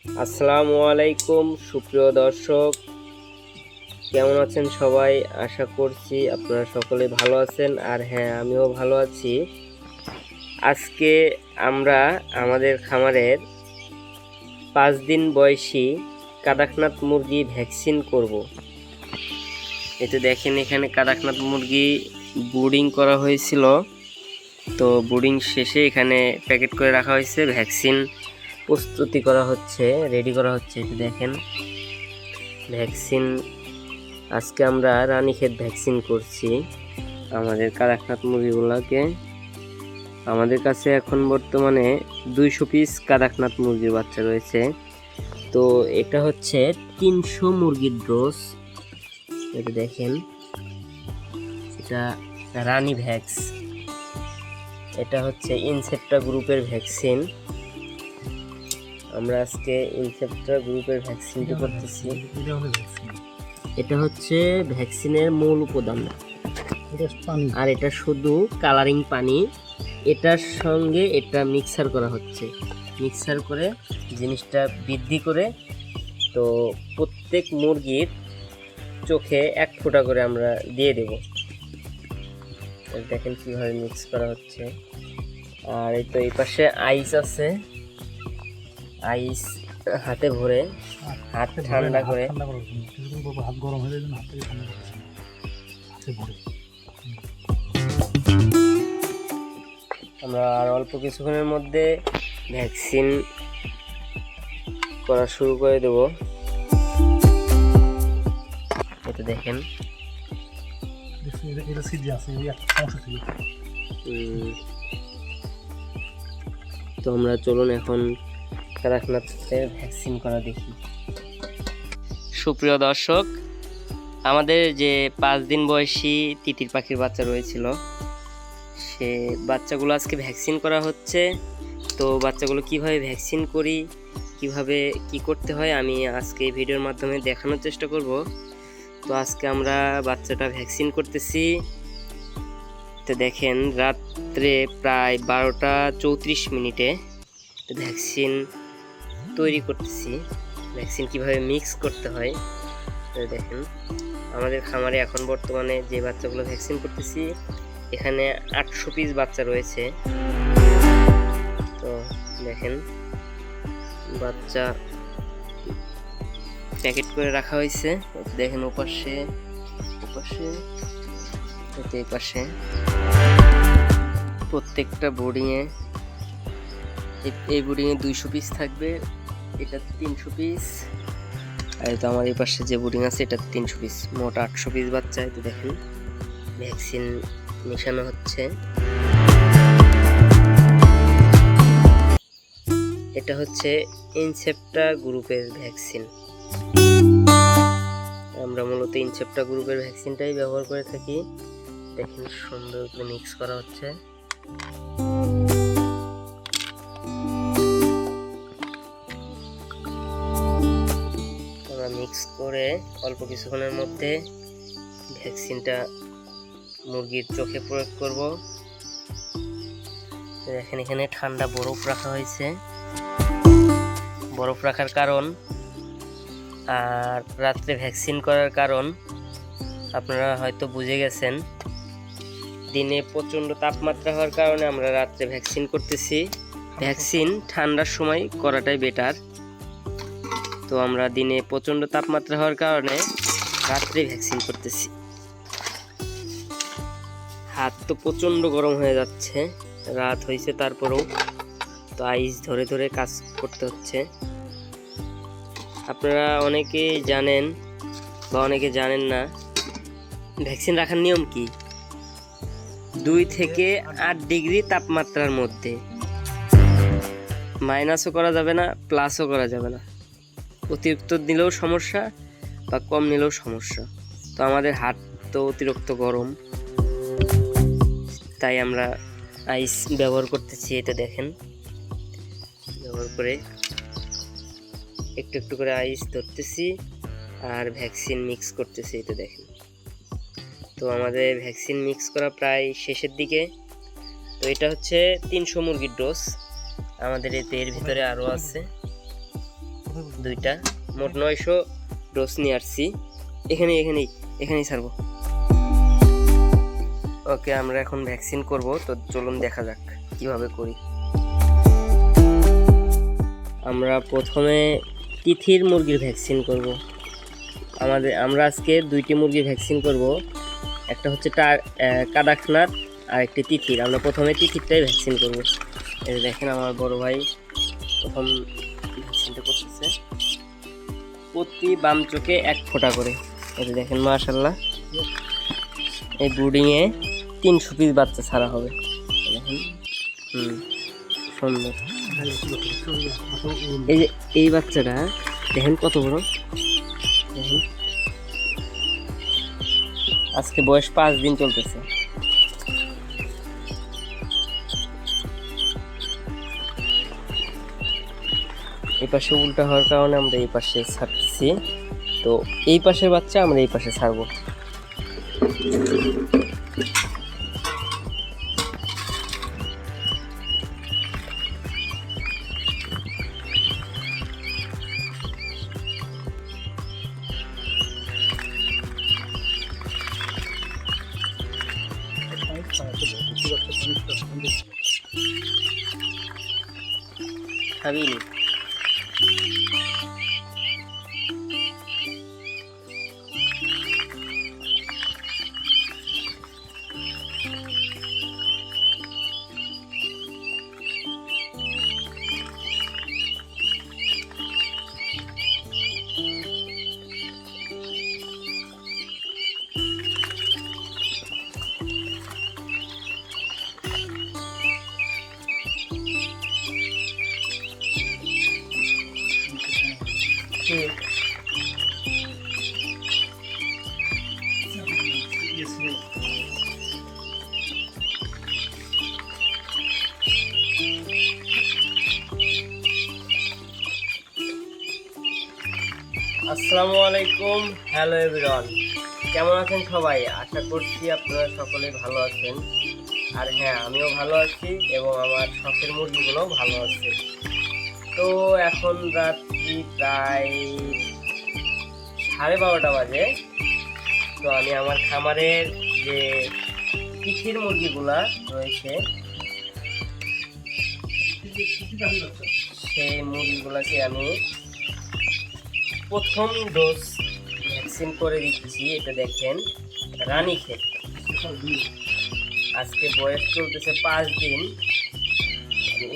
আসসালামু আলাইকুম সুপ্রিয় দর্শক, কেমন আছেন সবাই? আশা করছি আপনারা সকলে ভালো আছেন। আর হ্যাঁ, আমিও ভালো আছি। আজকে আমরা আমাদের খামারের 5 দিন বয়সী কাদাকনাথ মুরগি ভ্যাকসিন করব। এতে দেখেন, এখানে কাদাকনাথ মুরগি ব্রুডিং করা হয়েছিল, তো ব্রুডিং শেষে এখানে প্যাকেট করে রাখা হয়েছে। ভ্যাকসিন প্রস্তুতি করা হচ্ছে, রেডি করা হচ্ছে। এতে দেখেন ভ্যাকসিন, আজকে আমরা রানীক্ষেত ভ্যাকসিন করছি আমাদের কাদাকনাথ মুরগিগুলোকে। আমাদের কাছে এখন বর্তমানে 200 পিস কাদাকনাথ মুরগির বাচ্চা রয়েছে। তো এটা হচ্ছে 300 মুরগির ডোজ। এটা দেখেন, এটা রানী ভ্যাক্স। এটা হচ্ছে ইনসেপ্টা গ্রুপের ভ্যাকসিন। আমরা আজকে ইনসেপ্টা গ্রুপের ভ্যাকসিনটি করতেছি। এটা হচ্ছে ভ্যাকসিনের মূল উপাদান, আর এটা শুধু কালারিং পানি। এটার সঙ্গে এটা মিক্সার করা হচ্ছে, মিক্সার করে জিনিসটা বৃদ্ধি করে। তো প্রত্যেক মুরগির চোখে 1 ফোঁটা করে আমরা দিয়ে দেব। দেখেন কীভাবে মিক্স করা হচ্ছে। আর এই তো এই পাশে আইস আছে, আইস হাতে ভরে, হাত ঠান্ডা করে হাত গরম হয়ে যায়, হাত থেকে ঠান্ডা করতেছে হাতে ভরে। আমরা আর অল্প কিছুক্ষণের মধ্যে ভ্যাকসিন করা শুরু করে দেব। এটা দেখেন, তো আমরা চলুন এখন কাদাকনাথের ভ্যাকসিন করা দেখি। সুপ্রিয় দর্শক, আমাদের যে 5 দিন বয়সী তিতির পাখির বাচ্চা রয়েছিল, সে বাচ্চাগুলো আজকে ভ্যাকসিন করা হচ্ছে। তো বাচ্চাগুলো কিভাবে ভ্যাকসিন করি, কিভাবে কি করতে হয়, আমি আজকে এই ভিডিওর মাধ্যমে দেখানোর চেষ্টা করব। তো আজকে আমরা বাচ্চাটা ভ্যাকসিন করতেছি। তো দেখেন, রাত্রে প্রায় 12টা 34 মিনিটে ভ্যাকসিন তৈরি করতেছি। ভ্যাকসিন কিভাবে মিক্স করতে হয় দেখেন। আমাদের খামারে এখন বর্তমানে যে বাচ্চাগুলো ভ্যাকসিন করতেছি, এখানে 800 পিস বাচ্চা রয়েছে। তো দেখেন, বাচ্চা প্যাকেট করে রাখা হয়েছে। দেখেন ওপাশে এই পাশে প্রত্যেকটা বোর্ডিংয়ে, এই বোর্ডিংয়ে 200 পিস থাকবে, এটা 300 পিস। আর তো আমার এই পাশে যে বোর্ডিং আছে, এটা 300 পিস, মোট 800 পিস বাচ্চা। তো দেখেন ভ্যাকসিন মেশানো হচ্ছে। এটা হচ্ছে ইনসেপ্টা গ্রুপের ভ্যাকসিন। আমরা মূলত ইনসেপ্টা গ্রুপের ভ্যাকসিনটাই ব্যবহার করে থাকি। দেখেন সুন্দর করে মিক্স করা হচ্ছে। আমরা মিক্স করে অল্প কিছুক্ষণের মধ্যে ভ্যাকসিনটা মুরগির চোখে প্রয়োগ করব। দেখেন, এখানে ঠান্ডা বরফ রাখা হয়েছে। বরফ রাখার কারণ আর রাত্রে ভ্যাকসিন করার কারণ আপনারা হয়তো বুঝে গেছেন। দিনে প্রচণ্ড তাপমাত্রা হওয়ার কারণে আমরা রাত্রে ভ্যাকসিন করতেছি। ভ্যাকসিন ঠান্ডার সময় করাটাই বেটার। তো আমরা দিনে প্রচণ্ড তাপমাত্রা হওয়ার কারণে রাত্রে ভ্যাকসিন করতেছি। হাত তো প্রচণ্ড গরম হয়ে যাচ্ছে, রাত হয়েছে তারপরেও। তো আইস ধরে ধরে কাজ করতে হচ্ছে। আপনারা অনেকে জানেন বা অনেকে জানেন না, ভ্যাকসিন রাখার নিয়ম কি। 2 থেকে 8 ডিগ্রি তাপমাত্রার মধ্যে, মাইনাসও করা যাবে না, প্লাসও করা যাবে না। অতিরিক্ত নিলেও সমস্যা বা কম নিলেও সমস্যা। তো আমাদের হাত তো অতিরিক্ত গরম, তাই আমরা আইস ব্যবহার করতেছি। এটা দেখেন, ব্যবহার করে একটু একটু করে আইস ধরতেছি আর ভ্যাকসিন মিক্স করতেছি। এটা দেখেন, তো আমাদের ভ্যাকসিন মিক্স করা প্রায় শেষের দিকে। তো এটা হচ্ছে 300 মুরগির ডোজ। আমাদের এর ভিতরে আরও আছে। দুইটা, মোট 900 ডোজ নিয়ে আসছি। এখানেই ছাড়বো। ওকে, আমরা এখন ভ্যাকসিন করব, তো চলুন দেখা যাক কিভাবে করি। আমরা প্রথমে তিথির মুরগির ভ্যাকসিন করব। আমরা আজকে 2টি মুরগির ভ্যাকসিন করব, একটা হচ্ছে কাদাকনাথ আর একটি তিথির। আমরা প্রথমে তিথিরটাই ভ্যাকসিন করব। এই দেখেন আমার বড় ভাই প্রথম ভ্যাকসিনটা করতেছে, প্রতি বাম চোখে 1 ফোঁটা করে। এই দেখেন মাশাআল্লাহ, এই ব্রুডিংয়ে 300 পিস বাচ্চা ছাড়া হবে। দেখেন সুন্দর। এই যে এই বাচ্চাটা দেখেন কত বড়, দেখেন আজকে বয়স 5 দিন চলতেছে। এই পাশে উল্টা হওয়ার কারণে আমরা এই পাশে ছাড়তেছি, তো এই পাশের বাচ্চা আমরা এই পাশে ছাড়বো। খাবিনি? আসসালামু আলাইকুম, হ্যালো এভরিওয়ান, কেমন আছেন সবাই? আশা করছি আপনারা সকলে ভালো আছেন। আর হ্যাঁ, আমিও ভালো আছি এবং আমার শখের মুরগিগুলো ভালো আছে। তো এখন রাত্রি প্রায় 12:30 বাজে। তো আমি আমার খামারের যে তিথির মুরগিগুলা রয়েছে সেই মুরগিগুলাকে আমি প্রথম ডোজ ভ্যাকসিন করে দিচ্ছি। এটা দেখেন রানীক্ষেত, আজকে বয়স চলতেছে 5 দিন।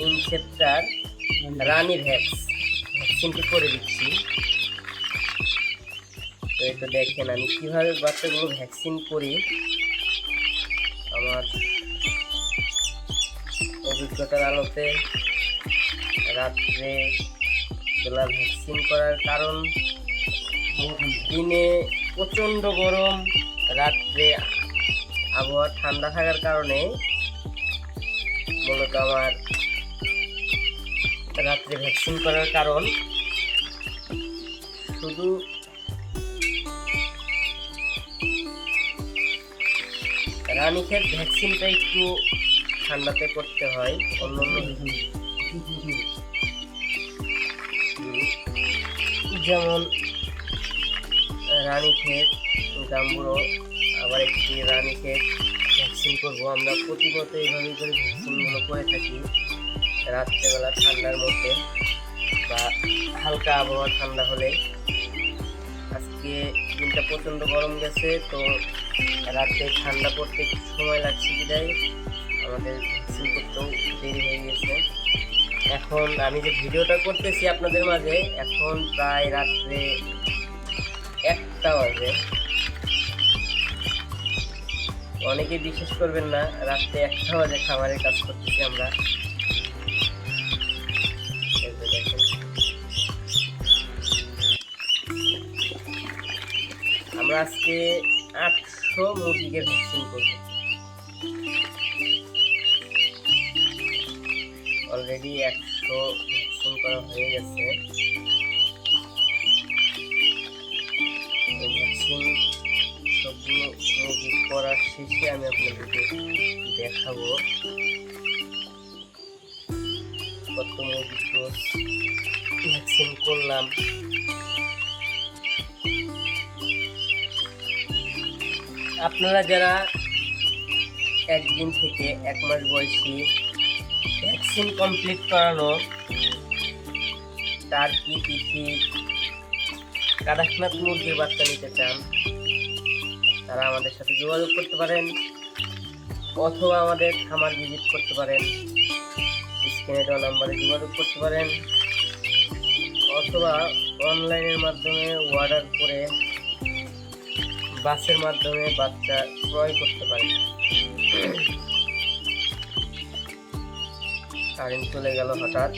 ইনসেপ্টার রানী ভ্যাকসিনটি করে দিচ্ছি। তো এটা দেখেন আমি কিভাবে বাচ্চাগুলো ভ্যাকসিন করি। আমার অভিজ্ঞতার আলোতে রাত্রে বেলা ভ্যাকসিন করার কারণ, দিনে প্রচণ্ড গরম, রাত্রে আবহাওয়া ঠান্ডা থাকার কারণে মূলত আমার রাত্রে ভ্যাকসিন করার কারণ। শুধু রানীক্ষেত ভ্যাকসিনটা একটু ঠান্ডাতে করতে হয়, অন্যান্য যেমন রানীক্ষেত, গাম্বুরো, আবার একটি রানীক্ষেত ভ্যাকসিন করবো। আমরা প্রতিনিয়ত এইভাবেই করে ভ্যাকসিনগুলো করে থাকি রাত্রেবেলা ঠান্ডার মধ্যে বা হালকা আবহাওয়া ঠান্ডা হলে। আজকে দিনটা প্রচণ্ড গরম গেছে, তো রাতে ঠান্ডা পড়তে একটু সময় লাগছে বিদায় আমাদের ভ্যাকসিন করতেও দেরি হয়ে গেছে। এখন আমি যে ভিডিওটা করতেছি আপনাদের মাঝে, এখন প্রায় রাত্রে 1টা বাজে। অনেকে বিশ্বাস করবেন না, রাত্রে 1টা বাজে খামারের কাজ করতেছি আমরা। আমরা আজকে 800 মুরগিকে ভ্যাকসিন করব। অলরেডি 100 ভ্যাকসিন করা হয়ে গেছে। ভ্যাকসিন সবগুলো মুরগি করার শেষে আমি আপনাদেরকে দেখাবো। কত মুরগির ডোজ ভ্যাকসিন করলাম। আপনারা যারা একদিন থেকে 1 মাস বয়সী ভ্যাকসিন কমপ্লিট করানো টার্কি, তিথি, কাদাকনাথ মুরগির বাচ্চা নিতে চান, তারা আমাদের সাথে যোগাযোগ করতে পারেন অথবা আমাদের খামার ভিজিট করতে পারেন। স্ক্রিনে দেওয়া নাম্বারে যোগাযোগ করতে পারেন অথবা অনলাইনের মাধ্যমে অর্ডার করে বাসের মাধ্যমে বাচ্চা ক্রয় করতে পারেন। কারেন্ট চলে গেল হঠাৎ।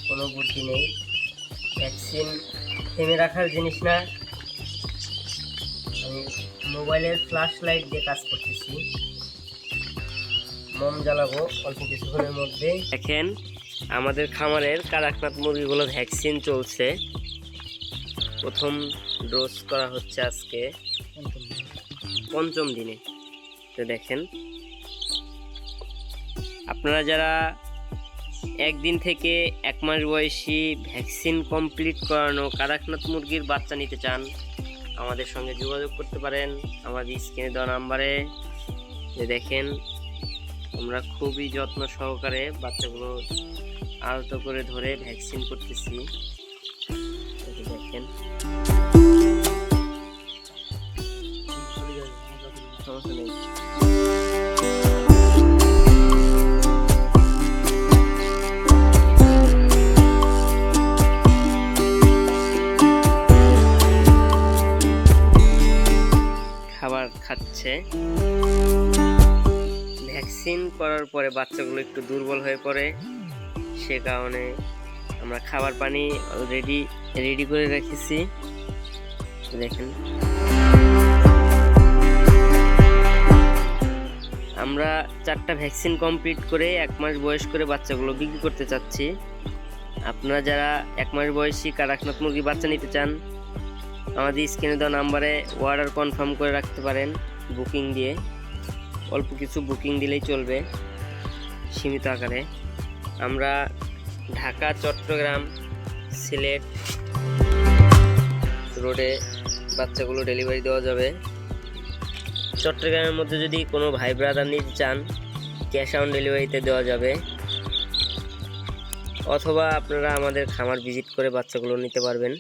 কোনো বুদ্ধি নেই, ভ্যাকসিন থেমে রাখার জিনিস না। আমি মোবাইলের ফ্ল্যাশ লাইট দিয়ে কাজ করতেছি, মোম জ্বালাবো অল্প কিছুক্ষণের মধ্যে। দেখেন আমাদের খামারের কাদাকনাথ মুরগিগুলো ভ্যাকসিন চলছে, প্রথম ডোজ করা হচ্ছে আজকে 5ম দিনে। তো দেখেন আপনারা যারা একদিন থেকে 1 মাস বয়সী ভ্যাকসিন কমপ্লিট করানো কাদাকনাথ মুরগির বাচ্চা নিতে চান, আমাদের সঙ্গে যোগাযোগ করতে পারেন আমাদের স্ক্রিনে দেওয়া নাম্বারে। দেখেন আমরা খুবই যত্ন সহকারে বাচ্চাগুলো আলতো করে ধরে ভ্যাকসিন করতেছি। দেখেন সমস্যা নেই। খাবার খাচ্ছে। ভ্যাকসিন করার পরে বাচ্চাগুলো একটু দুর্বল হয়ে পড়ে, সে কারণে আমরা খাবার পানি অলরেডি রেডি করে রেখেছি। দেখেন আমরা 4টা ভ্যাকসিন কমপ্লিট করে 1 মাস বয়স করে বাচ্চাগুলো বিক্রি করতে চাচ্ছি। আপনারা যারা 1 মাস বয়সী কাদাকনাথ মুরগি বাচ্চা নিতে চান, আমাদের স্ক্রিনে দেওয়া নাম্বারে অর্ডার কনফার্ম করে রাখতে পারেন বুকিং দিয়ে। অল্প কিছু বুকিং দিলেই চলবে, সীমিত আকারে। আমরা ঢাকা, চট্টগ্রাম, সিলেট রোডে বাচ্চাগুলো ডেলিভারি দেওয়া যাবে। চট্টগ্রামের মধ্যে যদি কোনো ভাই ব্রাদার নিতে চান, ক্যাশ অন ডেলিভারিতে দেওয়া যাবে, অথবা আপনারা আমাদের খামার ভিজিট করে বাচ্চাগুলো নিতে পারবেন।